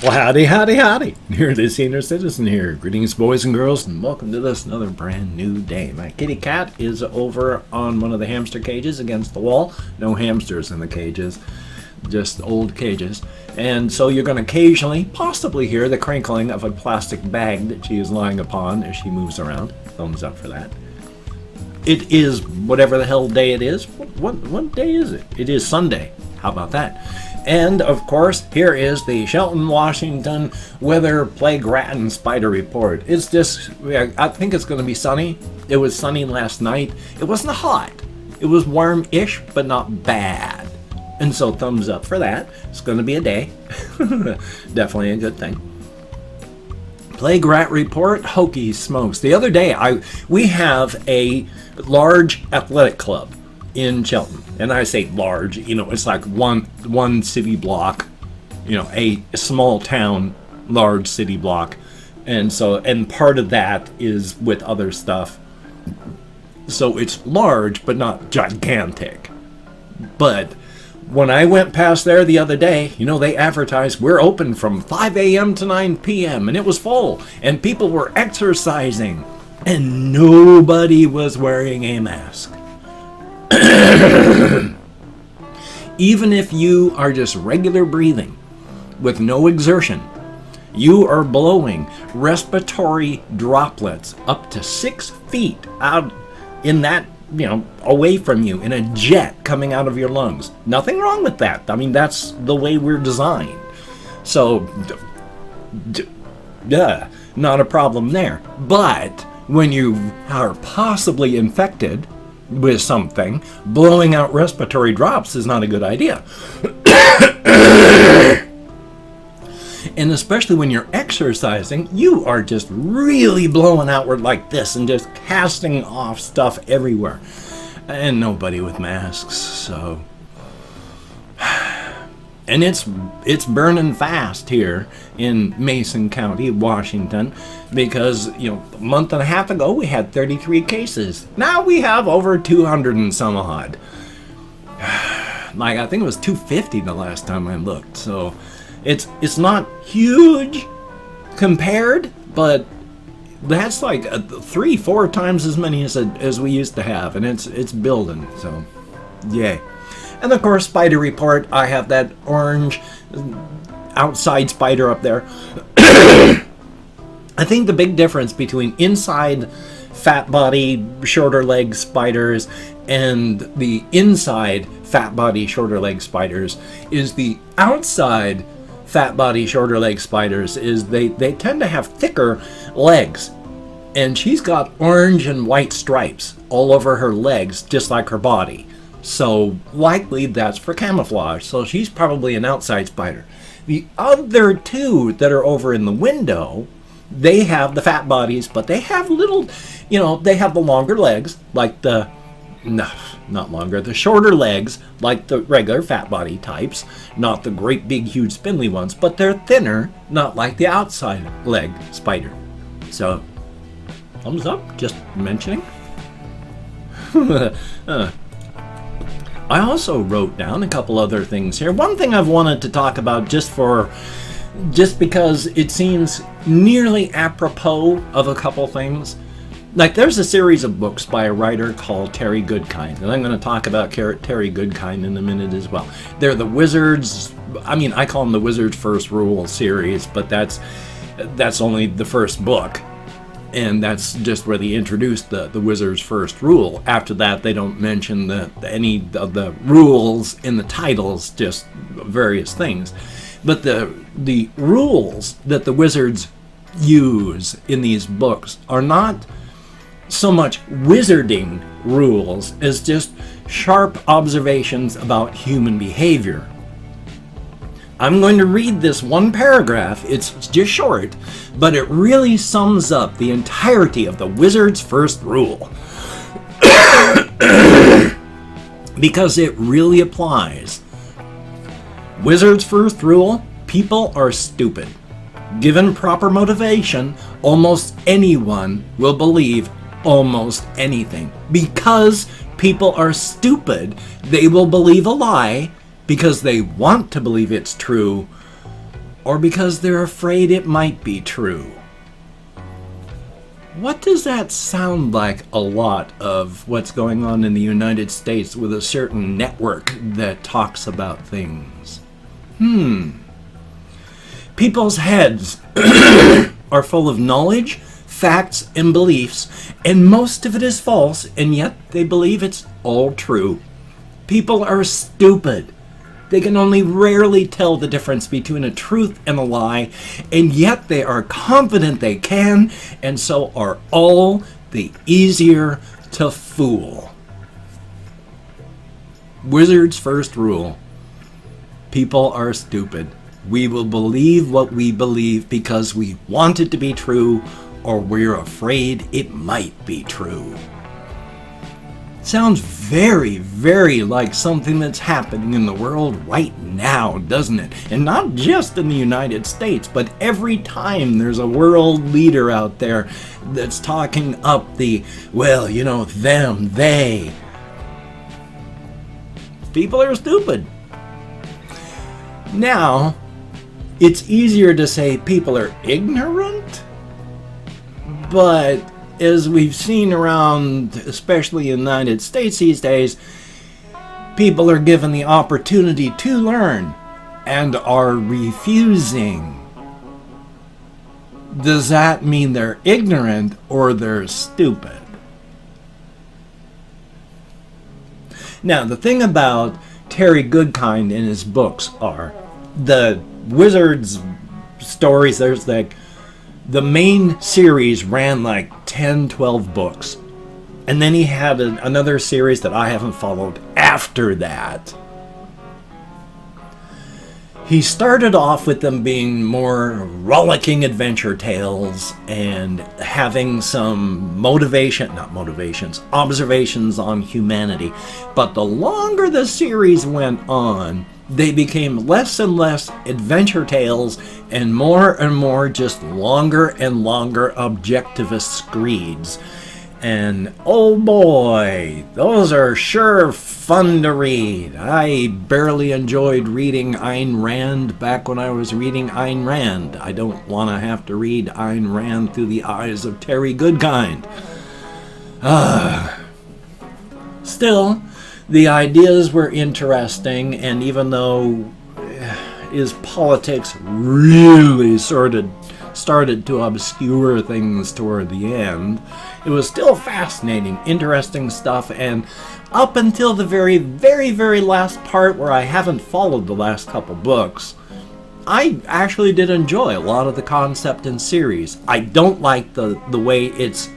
Well, howdy, howdy, howdy. Nearly Senior Citizen here. Greetings, boys and girls, and welcome to this another brand new day. My kitty cat is over on one of the hamster cages against the wall. No hamsters in the cages, just old cages. And so you're going to occasionally, possibly hear the crinkling of a plastic bag that she is lying upon as she moves around. Thumbs up for that. It is whatever the hell day it is. What day is it? It is Sunday. How about that? And, of course, here is the Shelton, Washington weather, plague, rat, and spider report. It's just, I think it's going to be sunny. It was sunny last night. It wasn't hot. It was warm-ish, but not bad. And so, thumbs up for that. It's going to be a day. Definitely a good thing. Plague, rat report, hokey smokes. The other day, we have a large athletic club in Shelton. And I say large, it's like one city block, a small town, large city block. And part of that is with other stuff. So it's large, but not gigantic. But when I went past there the other day, they advertised we're open from 5 a.m. to 9 p.m. and it was full. And people were exercising. And nobody was wearing a mask. Even if you are just regular breathing with no exertion, you are blowing respiratory droplets up to 6 feet out in that, away from you in a jet coming out of your lungs. Nothing wrong with that. I mean, that's the way we're designed. So, not a problem there. But when you are possibly infected with something, blowing out respiratory drops is not a good idea. And especially when you're exercising, you are just really blowing outward like this and just casting off stuff everywhere. And nobody with masks, so... And it's burning fast here in Mason County, Washington, because, a month and a half ago we had 33 cases. Now we have over 200 and some odd. I think it was 250 the last time I looked. So it's not huge compared, but that's like 3-4 times as many as we used to have, and it's building. So, yay. And of course, spider report, I have that orange outside spider up there. I think the big difference between inside fat body, shorter leg spiders and the inside fat body, shorter leg spiders is the outside fat body, shorter leg spiders is they tend to have thicker legs. And she's got orange and white stripes all over her legs, just like her body. So likely that's for camouflage. So she's probably an outside spider. The other two that are over in the window, they have the fat bodies, but they have little, they have the longer legs, like the shorter legs, like the regular fat body types, not the great big huge spindly ones, but they're thinner, not like the outside leg spider. So, thumbs up, just mentioning. I also wrote down a couple other things here. One thing I've wanted to talk about just because it seems nearly apropos of a couple things. Like, there's a series of books by a writer called Terry Goodkind, and I'm going to talk about Terry Goodkind in a minute as well. They're the Wizards, I call them the Wizard's First Rule series, but that's only the first book. And that's just where they introduced the Wizard's First Rule. After that, they don't mention any of the rules in the titles, just various things. But the rules that the wizards use in these books are not so much wizarding rules as just sharp observations about human behavior. I'm going to read this one paragraph. It's just short, but it really sums up the entirety of the Wizard's First Rule. Because it really applies. Wizard's First Rule, people are stupid. Given proper motivation, almost anyone will believe almost anything. Because people are stupid, they will believe a lie because they want to believe it's true, or because they're afraid it might be true. What does that sound like a lot of what's going on in the United States with a certain network that talks about things? People's heads are full of knowledge, facts, and beliefs, and most of it is false, and yet they believe it's all true. People are stupid. They can only rarely tell the difference between a truth and a lie, and yet they are confident they can, and so are all the easier to fool. Wizard's first rule: people are stupid. We will believe what we believe because we want it to be true, or we're afraid it might be true. Sounds very, very like something that's happening in the world right now, doesn't it? And not just in the United States, but every time there's a world leader out there that's talking up the, well, you know, them, they. People are stupid. Now, it's easier to say people are ignorant, but as we've seen around, especially in the United States these days, people are given the opportunity to learn and are refusing. Does that mean they're ignorant or they're stupid? Now, the thing about Terry Goodkind in his books are the Wizards stories. There's like the main series ran like 10, 12 books. And then he had another series that I haven't followed after that. He started off with them being more rollicking adventure tales and having some observations on humanity. But the longer the series went on, they became less and less adventure tales and more just longer and longer objectivist screeds. And oh boy, those are sure fun to read. I barely enjoyed reading Ayn Rand back when I was reading Ayn Rand. I don't want to have to read Ayn Rand through the eyes of Terry Goodkind. Still, the ideas were interesting, and even though his politics really started to obscure things toward the end, it was still fascinating, interesting stuff, and up until the very, very, very last part where I haven't followed the last couple books, I actually did enjoy a lot of the concept and series. I don't like the way it's...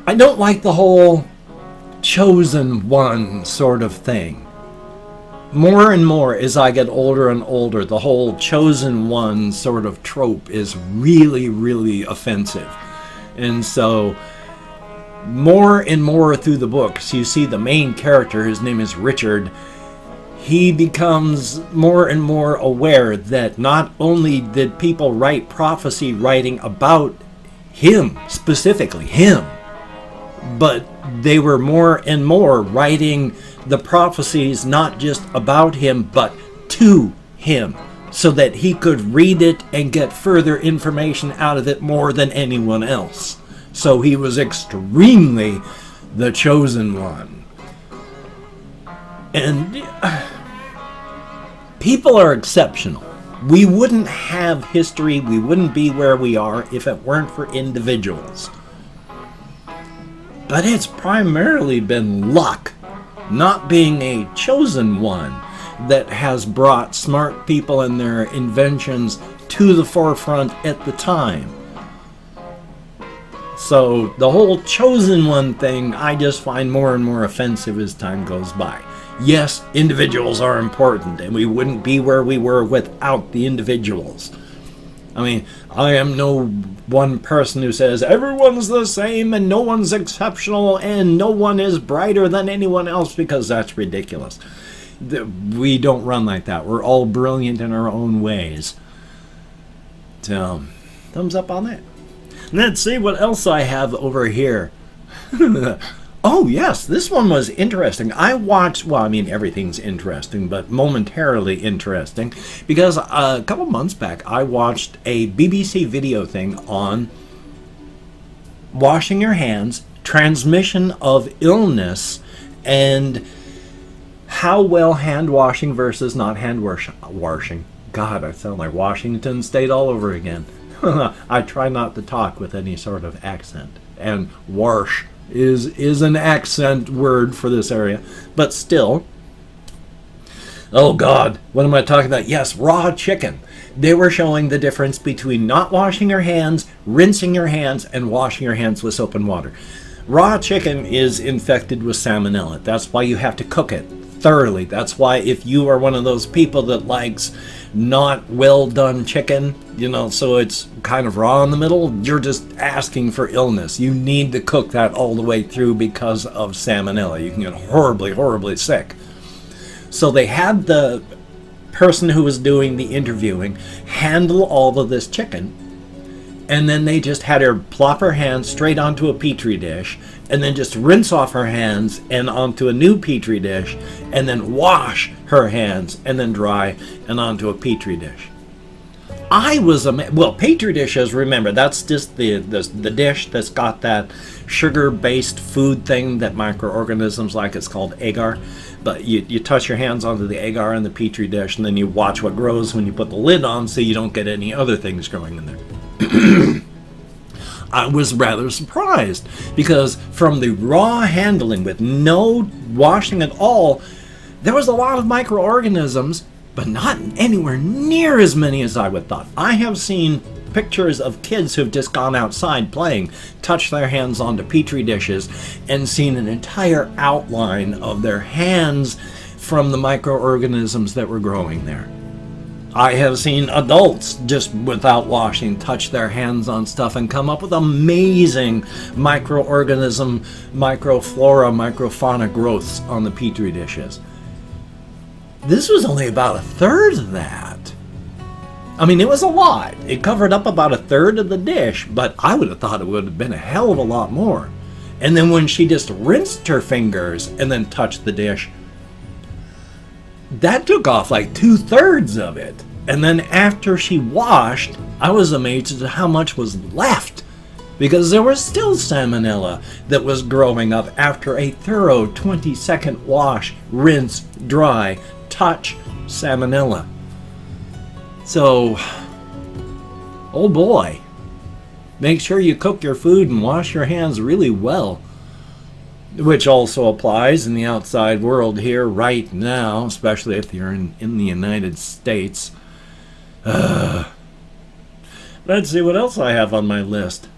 I don't like the whole chosen one sort of thing. More and more as I get older and older, the whole chosen one sort of trope is really, really offensive. And so more and more through the books, you see the main character, his name is Richard, he becomes more and more aware that not only did people write prophecy writing about him, specifically him, but they were more and more writing the prophecies not just about him, but to him, so that he could read it and get further information out of it more than anyone else. So he was extremely the chosen one. And people are exceptional. We wouldn't have history, we wouldn't be where we are if it weren't for individuals. But it's primarily been luck, not being a chosen one, that has brought smart people and their inventions to the forefront at the time. So the whole chosen one thing I just find more and more offensive as time goes by. Yes, individuals are important, and we wouldn't be where we were without the individuals. I mean, I am no one person who says everyone's the same and no one's exceptional and no one is brighter than anyone else, because that's ridiculous. We don't run like that. We're all brilliant in our own ways. So, thumbs up on that. Let's see what else I have over here. Oh, yes, this one was interesting. I watched, well, I mean, everything's interesting, but momentarily interesting, because a couple months back, I watched a BBC video thing on washing your hands, transmission of illness, and how well hand washing versus not hand washing. God, I sound like Washington State all over again. I try not to talk with any sort of accent, and wash is an accent word for this area, but still. Oh God, what am I talking about? Yes, raw chicken. They were showing the difference between not washing your hands, rinsing your hands, and washing your hands with soap and water. Raw chicken is infected with salmonella. That's why you have to cook it thoroughly. That's why if you are one of those people that likes not well done chicken, so it's kind of raw in the middle, you're just asking for illness. You need to cook that all the way through because of salmonella. You can get horribly, horribly sick. So they had the person who was doing the interviewing handle all of this chicken, and then they just had her plop her hands straight onto a petri dish, and then just rinse off her hands and onto a new petri dish, and then wash her hands and then dry and onto a petri dish. I was well, petri dishes, remember, that's just the dish that's got that sugar-based food thing that microorganisms like. It's called agar. But you touch your hands onto the agar in the petri dish, and then you watch what grows when you put the lid on, so you don't get any other things growing in there. I was rather surprised, because from the raw handling with no washing at all, there was a lot of microorganisms, but not anywhere near as many as I would thought. I have seen pictures of kids who've just gone outside playing, touched their hands onto petri dishes, and seen an entire outline of their hands from the microorganisms that were growing there. I have seen adults just without washing touch their hands on stuff and come up with amazing microorganism, microflora, microfauna growths on the petri dishes. This was only about a third of that. I mean, it was a lot. It covered up about a third of the dish, but I would have thought it would have been a hell of a lot more. And then when she just rinsed her fingers and then touched the dish, that took off like 2/3 of it. And then after she washed, I was amazed at how much was left, because there was still salmonella that was growing up after a thorough 20-second wash, rinse, dry, touch salmonella. So, oh boy, make sure you cook your food and wash your hands really well. Which also applies in the outside world here right now, especially if you're in the United States. Let's see what else I have on my list.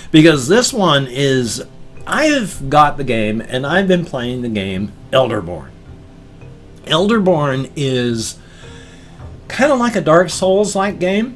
Because this one is, I've got the game, and I've been playing the game Elderborn. Elderborn is kind of like a Dark Souls-like game.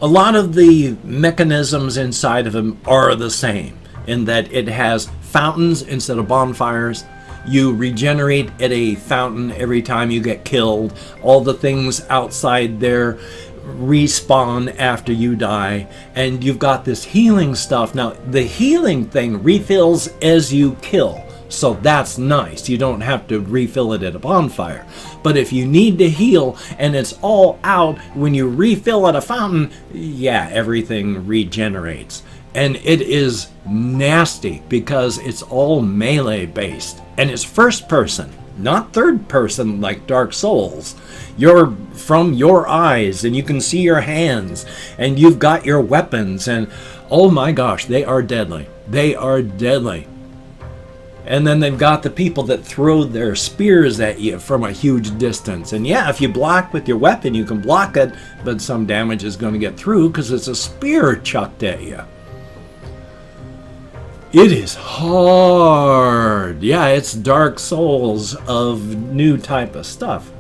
A lot of the mechanisms inside of them are the same, in that it has fountains instead of bonfires. You regenerate at a fountain every time you get killed. All the things outside there respawn after you die. And you've got this healing stuff. Now, the healing thing refills as you kill. So that's nice. You don't have to refill it at a bonfire. But if you need to heal and it's all out when you refill at a fountain, yeah, everything regenerates. And it is nasty because it's all melee based. And it's first person, not third person like Dark Souls. You're from your eyes and you can see your hands and you've got your weapons, and oh my gosh, they are deadly. They are deadly. And then they've got the people that throw their spears at you from a huge distance. And yeah, if you block with your weapon, you can block it, but some damage is going to get through because it's a spear chucked at you. It is hard. Yeah, it's Dark Souls of new type of stuff.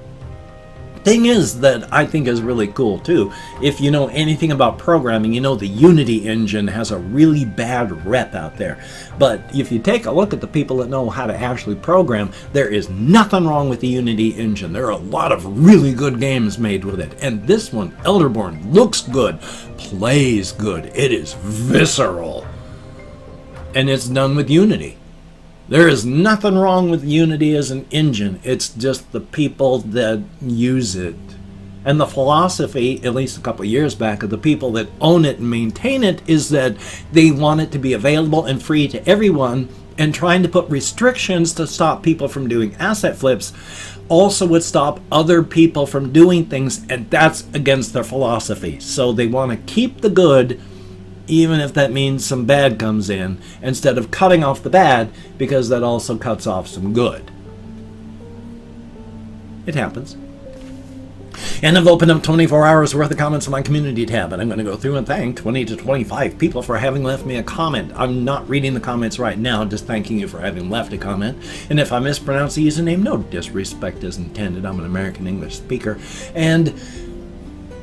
Thing is that I think is really cool too, if you know anything about programming, you know the Unity engine has a really bad rep out there. But if you take a look at the people that know how to actually program, there is nothing wrong with the Unity engine. There are a lot of really good games made with it. And this one, Elderborn, looks good, plays good. It is visceral. And it's done with Unity. There is nothing wrong with Unity as an engine. It's just the people that use it. And the philosophy, at least a couple of years back, of the people that own it and maintain it is that they want it to be available and free to everyone, and trying to put restrictions to stop people from doing asset flips also would stop other people from doing things, and that's against their philosophy. So they want to keep the good, even if that means some bad comes in, instead of cutting off the bad, because that also cuts off some good. It happens. And I've opened up 24 hours worth of comments on my community tab, and I'm going to go through and thank 20 to 25 people for having left me a comment. I'm not reading the comments right now, just thanking you for having left a comment. And if I mispronounce the username, no disrespect is intended. I'm an American English speaker, and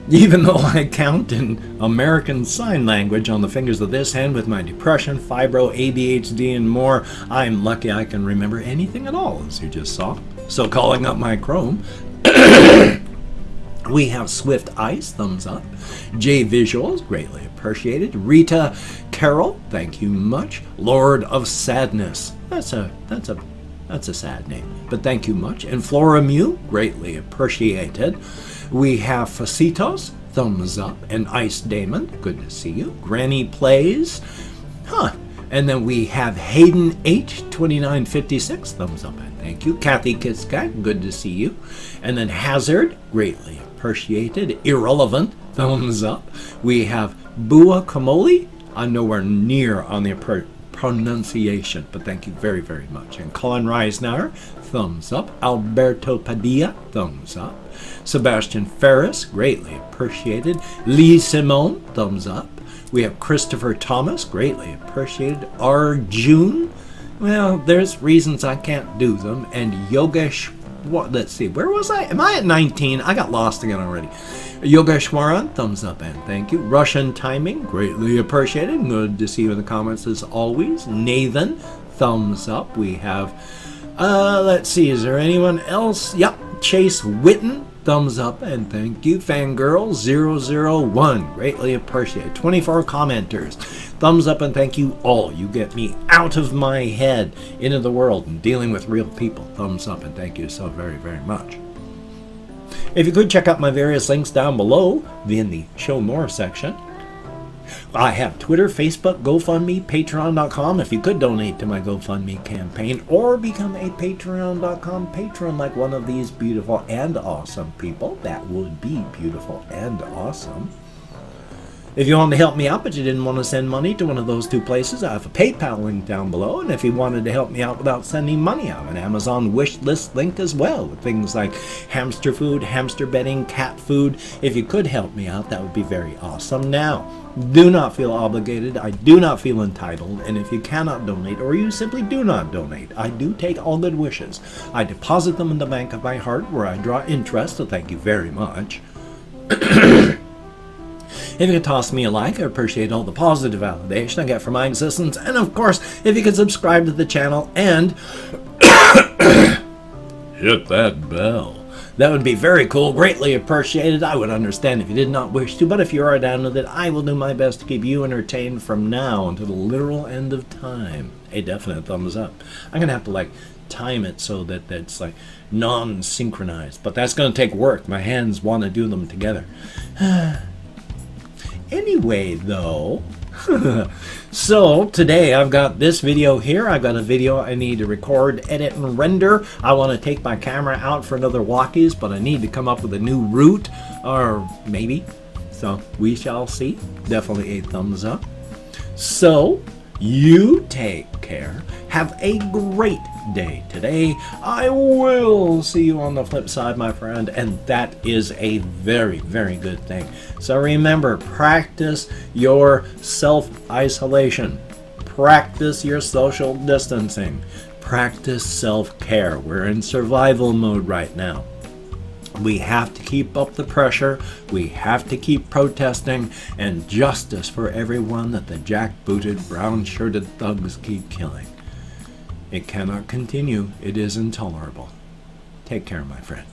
even though I count in American Sign Language on the fingers of this hand with my depression, fibro, ADHD, and more, I'm lucky I can remember anything at all, as you just saw. So calling up my Chrome, we have Swift Ice, thumbs up. J Visuals, greatly appreciated. Rita Carroll, thank you much. Lord of Sadness, that's a sad name, but thank you much. And Flora Mew, greatly appreciated. We have Facitos, thumbs up. And Ice Damon, good to see you. Granny Plays, and then we have Hayden H, 2956, thumbs up, and thank you. Kathy Kitskat, good to see you. And then Hazard, greatly appreciated. Irrelevant, thumbs up. We have Bua Kamoli, I'm nowhere near on the pronunciation, but thank you very, very much. And Colin Reisner, thumbs up. Alberto Padilla, thumbs up. Sebastian Ferris, greatly appreciated. Lee Simone, thumbs up. We have Christopher Thomas, greatly appreciated. Arjun, well, there's reasons I can't do them. And Yogesh, let's see, where was I? Am I at 19? I got lost again already. Yogeshwaran, thumbs up and thank you. Russian Timing, greatly appreciated. Good to see you in the comments as always. Nathan, thumbs up. We have, let's see, is there anyone else? Yep, Chase Witten, thumbs up and thank you. Fangirl001, greatly appreciated. 24 commenters, thumbs up and thank you all. You get me out of my head into the world and dealing with real people. Thumbs up and thank you so very, very much. If you could check out my various links down below in the Show More section. I have Twitter, Facebook, GoFundMe, Patreon.com. If you could donate to my GoFundMe campaign or become a Patreon.com patron like one of these beautiful and awesome people, that would be beautiful and awesome. If you wanted to help me out but you didn't want to send money to one of those two places, I have a PayPal link down below. And if you wanted to help me out without sending money, I have an Amazon wish list link as well, with things like hamster food, hamster bedding, cat food. If you could help me out, that would be very awesome. Now, do not feel obligated. I do not feel entitled. And if you cannot donate, or you simply do not donate, I do take all good wishes. I deposit them in the bank of my heart where I draw interest, so thank you very much. If you could toss me a like, I appreciate all the positive validation I get for my existence. And of course, if you could subscribe to the channel and hit that bell, that would be very cool, greatly appreciated. I would understand if you did not wish to, but if you are down with it, I will do my best to keep you entertained from now until the literal end of time. A definite thumbs up. I'm going to have to time it so that that's non-synchronized, but that's going to take work. My hands want to do them together. Anyway, though, so today I've got this video here. I've got a video I need to record, edit, and render. I want to take my camera out for another walkies, but I need to come up with a new route, or maybe. So we shall see. Definitely a thumbs up. So you take care. Have a great day today. I will see you on the flip side, my friend, and that is a very, very good thing. So remember, practice your self-isolation. Practice your social distancing. Practice self-care. We're in survival mode right now. We have to keep up the pressure. We have to keep protesting, and justice for everyone that the jackbooted, brown-shirted thugs keep killing. It cannot continue. It is intolerable. Take care, my friend.